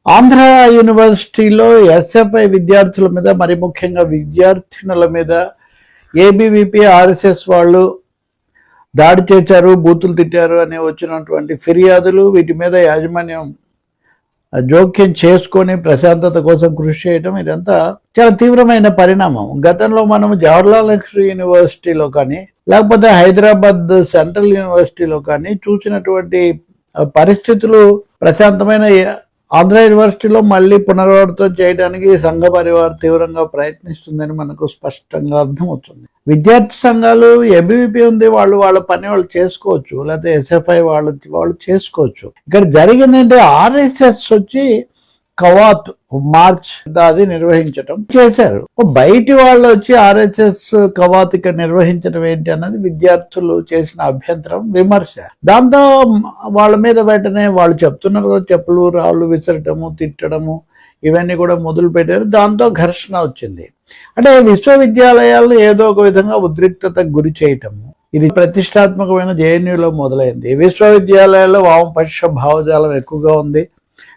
ఆంధ్ర యూనివర్సిటీలో ఎస్ఎఫ్ఐ విద్యార్థుల మీద, మరి ముఖ్యంగా విద్యార్థినుల మీద ఏబీవీపీ ఆర్ఎస్ఎస్ వాళ్ళు దాడి చేశారు, బూతులు తిట్టారు అని వచ్చినటువంటి ఫిర్యాదులు, వీటి మీద యాజమాన్యం జోక్యం చేసుకొని ప్రశాంతత కోసం కృషి చేయడం, ఇదంతా చాలా తీవ్రమైన పరిణామం. గతంలో మనం జవహర్లాల్ నెహ్రూ యూనివర్సిటీలో కానీ లేకపోతే హైదరాబాద్ సెంట్రల్ యూనివర్సిటీలో కానీ చూసినటువంటి పరిస్థితులు ప్రశాంతమైన ఆంధ్ర యూనివర్సిటీలో మళ్ళీ పునరావృతం చేయడానికి సంఘ పరివార్ తీవ్రంగా ప్రయత్నిస్తుందని మనకు స్పష్టంగా అర్థమవుతుంది. విద్యార్థి సంఘాలు, ఏబీవీపీ ఉంది, వాళ్ళ పని వాళ్ళు చేసుకోవచ్చు, లేకపోతే ఎస్ఎఫ్ఐ వాళ్ళు చేసుకోవచ్చు. ఇక్కడ జరిగిందంటే ఆర్ఎస్ఎస్ వచ్చి కవాత్ మార్చ్ అది నిర్వహించడం చేశారు. బయటి వాళ్ళు వచ్చి ఆర్ఎస్ఎస్ కవాత్ ఇక్కడ నిర్వహించడం ఏంటి అన్నది విద్యార్థులు చేసిన అభ్యంతరం, విమర్శ. దాంతో వాళ్ళ మీద వెంటనే వాళ్ళు చెప్తున్నారు కదా, చెప్పులు రాళ్ళు విసరటము, తిట్టడము, ఇవన్నీ కూడా మొదలు పెట్టారు. దాంతో ఘర్షణ వచ్చింది. అంటే విశ్వవిద్యాలయాలను ఏదో ఒక విధంగా ఉద్రిక్తతకు గురి చేయటము, ఇది ప్రతిష్టాత్మకమైన జేఎన్యూలో మొదలైంది. విశ్వవిద్యాలయాల్లో వామపక్ష భావజాలం ఎక్కువగా ఉంది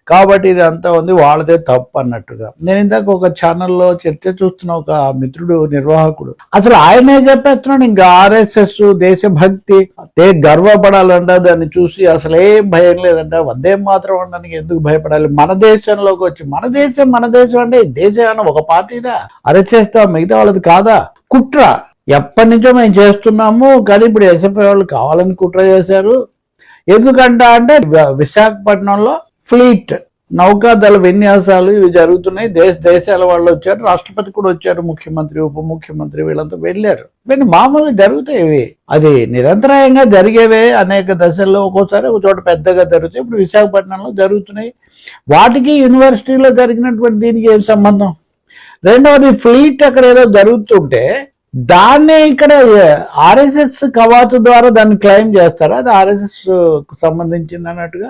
కాబట్టి ఇది అంతా ఉంది, వాళ్ళదే తప్పు అన్నట్టుగా. నేను ఇందాక ఒక ఛానల్లో చర్చ చూస్తున్న ఒక మిత్రుడు, నిర్వాహకుడు, అసలు ఆయనే చెప్పేస్తున్నాడు ఇంకా ఆర్ఎస్ఎస్ దేశభక్తి, గర్వపడాలంట, దాన్ని చూసి అసలు ఏం భయం లేదంట, వందే మాత్రం అనడానికి ఎందుకు భయపడాలి, మన దేశంలోకి వచ్చి మన దేశం అంటే దేశం ఒక పార్టీదా, అరెస్ట్ మిగతా వాళ్ళది కాదా, కుట్ర ఎప్పటి నుంచో మేము చేస్తున్నాము, కానీ ఇప్పుడు ఎస్ఎఫ్ఐ వాళ్ళు కావాలని కుట్ర చేశారు. ఎందుకంట అంటే విశాఖపట్నంలో ఫ్లీట్ నౌకాదళ విన్యాసాలు ఇవి జరుగుతున్నాయి, దేశాల వాళ్ళు వచ్చారు, రాష్ట్రపతి కూడా వచ్చారు, ముఖ్యమంత్రి ఉప ముఖ్యమంత్రి వీళ్ళంతా వెళ్ళారు. ఇవన్నీ మామూలుగా జరుగుతాయి, ఇవి అది నిరంతరాయంగా జరిగేవే. అనేక దశల్లో ఒక్కోసారి ఒక చోట పెద్దగా జరుగుతాయి. ఇప్పుడు విశాఖపట్నంలో జరుగుతున్నాయి. వాటికి యూనివర్సిటీలో జరిగినటువంటి దీనికి ఏం సంబంధం? రెండవది, ఫ్లీట్ అక్కడ ఏదో జరుగుతుంటే దాన్నే ఇక్కడ ఆర్ఎస్ఎస్ కవాతు ద్వారా దాన్ని క్లెయిమ్ చేస్తారా, అది ఆర్ఎస్ఎస్ సంబంధించింది అన్నట్టుగా.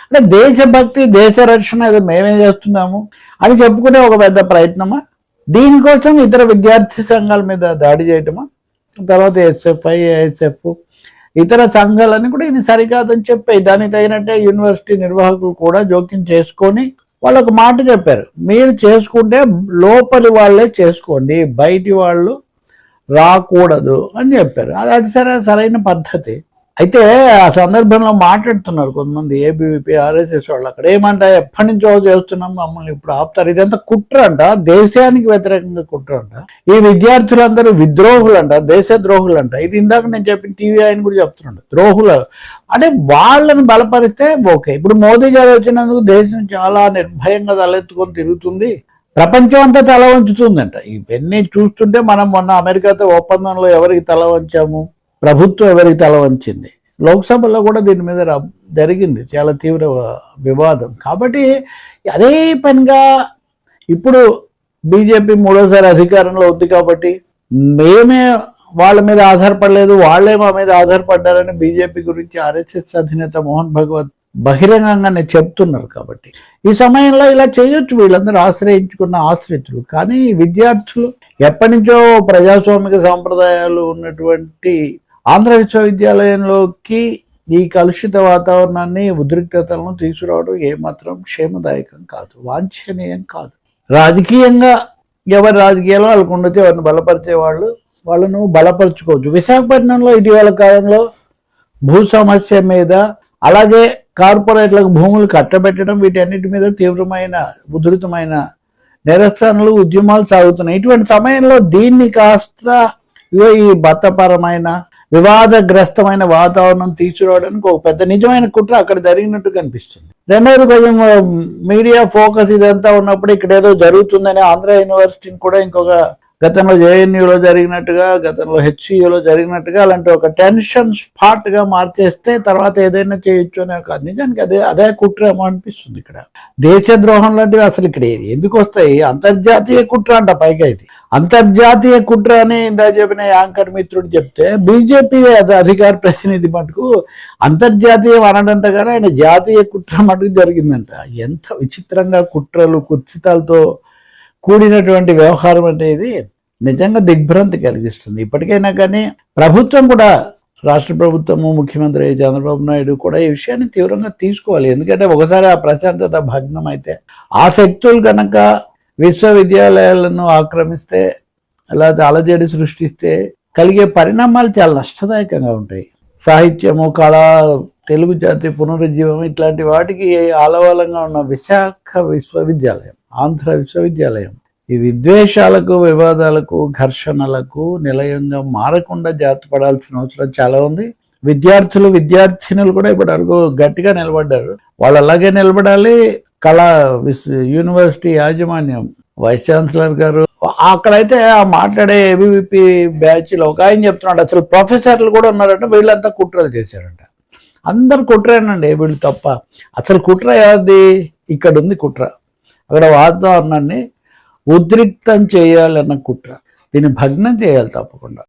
అంటే దేశభక్తి, దేశ రక్షణ ఏదో మేమేం చేస్తున్నాము అని చెప్పుకునే ఒక పెద్ద ప్రయత్నమా? దీనికోసం ఇతర విద్యార్థి సంఘాల మీద దాడి చేయటమా? తర్వాత ఎస్ఎఫ్ఐ, ఏఎస్ఎఫ్, ఇతర సంఘాలన్నీ కూడా ఇది సరికాదని చెప్పాయి. దానికి తగినట్టే యూనివర్సిటీ నిర్వాహకులు కూడా జోక్యం చేసుకొని వాళ్ళకు మాట చెప్పారు, మీరు చేసుకుంటే లోపలి వాళ్ళే చేసుకోండి, బయటి వాళ్ళు రాకూడదు అని చెప్పారు. అది సరైన పద్ధతి. అయితే ఆ సందర్భంలో మాట్లాడుతున్నారు కొంతమంది ఏబీవీపీ, ఆర్ఎస్ఎస్ వాళ్ళు. అక్కడ ఏమంట, ఎప్పటి నుంచో చేస్తున్నాం, మమ్మల్ని ఇప్పుడు ఆపుతారు, ఇదంతా కుట్ర అంట, దేశానికి వ్యతిరేకంగా కుట్ర అంట, ఈ విద్యార్థులందరూ విద్రోహులు అంట, దేశద్రోహులు అంట. ఇది ఇందాక నేను చెప్పిన టీవీ ఆయన కూడా చెప్తున్నాడు, ద్రోహులు అంటే వాళ్ళని బలపరిస్తే ఓకే. ఇప్పుడు మోదీ గారు వచ్చినందుకు దేశం చాలా నిర్భయంగా తలెత్తుకొని తిరుగుతుంది, ప్రపంచం అంతా తల వంచుతుందంట. ఇవన్నీ చూస్తుంటే మనం మొన్న అమెరికాతో ఒప్పందంలో ఎవరికి తల వంచాము, ప్రభుత్వం ఎవరికి తల వంచింది, లోక్సభలో కూడా దీని మీద జరిగింది చాలా తీవ్ర వివాదం. కాబట్టి అదే పనిగా ఇప్పుడు బీజేపీ మూడోసారి అధికారంలో ఉంది కాబట్టి మేమే వాళ్ళ మీద ఆధారపడలేదు, వాళ్ళే మా మీద ఆధారపడ్డారని బీజేపీ గురించి ఆర్ఎస్ఎస్ అధినేత మోహన్ భగవత్ బహిరంగంగానే చెప్తున్నారు. కాబట్టి ఈ సమయంలో ఇలా చేయొచ్చు వీళ్ళందరూ ఆశ్రయించుకున్న ఆశ్రితులు. కానీ విద్యార్థులు ఎప్పటి నుంచో ప్రజాస్వామిక సాంప్రదాయాలు ఉన్నటువంటి ఆంధ్ర విశ్వవిద్యాలయంలోకి ఈ కలుషిత వాతావరణాన్ని, ఉద్రిక్తతలను తీసుకురావడం ఏమాత్రం క్షేమదాయకం కాదు, వాంఛనీయం కాదు. రాజకీయంగా ఎవరి రాజకీయాలు వాళ్ళకు ఉండొచ్చు, ఎవరిని బలపరిచే వాళ్ళను బలపరుచుకోవచ్చు. విశాఖపట్నంలో ఇటీవల కాలంలో భూ సమస్య మీద, అలాగే కార్పొరేట్లకు భూములు కట్టబెట్టడం, వీటన్నిటి మీద తీవ్రమైన ఉధృతమైన నిరసనలు, ఉద్యమాలు సాగుతున్నాయి. ఇటువంటి సమయంలో దీన్ని కాస్త ఈ మతపరమైన వివాదగ్రస్తమైన వాతావరణం తీసుకురావడానికి ఒక పెద్ద నిజమైన కుట్ర అక్కడ జరిగినట్టు కనిపిస్తుంది. రెండవది, కొంచెం మీడియా ఫోకస్ ఇదంతా ఉన్నప్పుడు ఇక్కడ ఏదో జరుగుతుందని ఆంధ్ర యూనివర్సిటీని కూడా ఇంకొక గతంలో జేఎన్యూలో జరిగినట్టుగా, గతంలో హెచ్సియూలో జరిగినట్టుగా అలాంటి ఒక టెన్షన్ స్పాట్ గా మార్చేస్తే తర్వాత ఏదైనా చేయొచ్చు అనే ఒక నిజానికి అదే కుట్రేమో అనిపిస్తుంది. ఇక్కడ దేశద్రోహం లాంటివి అసలు ఇక్కడ ఎందుకు వస్తాయి? అంతర్జాతీయ కుట్ర అంట. పైగా ఇది అంతర్జాతీయ కుట్ర అని ఇందా చెప్పిన యాంకర్ మిత్రుడు చెప్తే, బీజేపీ అధికార ప్రతినిధి మటుకు అంతర్జాతీయం అనడంట, కానీ ఆయన జాతీయ కుట్ర మటుకు జరిగిందంట. ఎంత విచిత్రంగా కుట్రలు, కుత్సితాలతో కూడినటువంటి వ్యవహారం అంటే ఇది నిజంగా దిగ్భ్రాంతి కలిగిస్తుంది. ఇప్పటికైనా కానీ ప్రభుత్వం కూడా రాష్ట్ర ప్రభుత్వము, ముఖ్యమంత్రి చంద్రబాబు నాయుడు కూడా ఈ విషయాన్ని తీవ్రంగా తీసుకోవాలి. ఎందుకంటే ఒకసారి ఆ ప్రశాంతత భగ్నం అయితే, ఆ శక్తులు కనుక విశ్వవిద్యాలయాలను ఆక్రమిస్తే, లేకపోతే అలజడి సృష్టిస్తే కలిగే పరిణామాలు చాలా నష్టదాయకంగా ఉంటాయి. సాహిత్యము, కళ, తెలుగు జాతి పునరుజ్జీవం ఇట్లాంటి వాటికి ఆలవాలంగా ఉన్న విశాఖ విశ్వవిద్యాలయం, ఆంధ్ర విశ్వవిద్యాలయం ఈ విద్వేషాలకు, వివాదాలకు, ఘర్షణలకు నిలయంగా మారకుండా జాగ్రత్త పడాల్సిన అవసరం చాలా ఉంది. విద్యార్థులు, విద్యార్థినులు కూడా ఇప్పటివరకు గట్టిగా నిలబడ్డారు. వాళ్ళు అలాగే నిలబడాలి. యూనివర్సిటీ యాజమాన్యం, వైస్ ఛాన్సలర్ గారు, అక్కడైతే ఆ మాట్లాడే ఏబీవీపీ బ్యాచ్లో ఒక ఆయన చెప్తున్నాడు, అసలు ప్రొఫెసర్లు కూడా ఉన్నారంటే వీళ్ళంతా కుట్రలు చేశారంట. అందరు కుట్రేనండి, వీళ్ళు తప్ప. అసలు కుట్ర ఏది? ఇక్కడ ఉంది కుట్ర. అక్కడ వాతావరణాన్ని ఉద్రిక్తం చేయాలన్న కుట్ర. దీన్ని భగ్నం చేయాలి తప్పకుండా.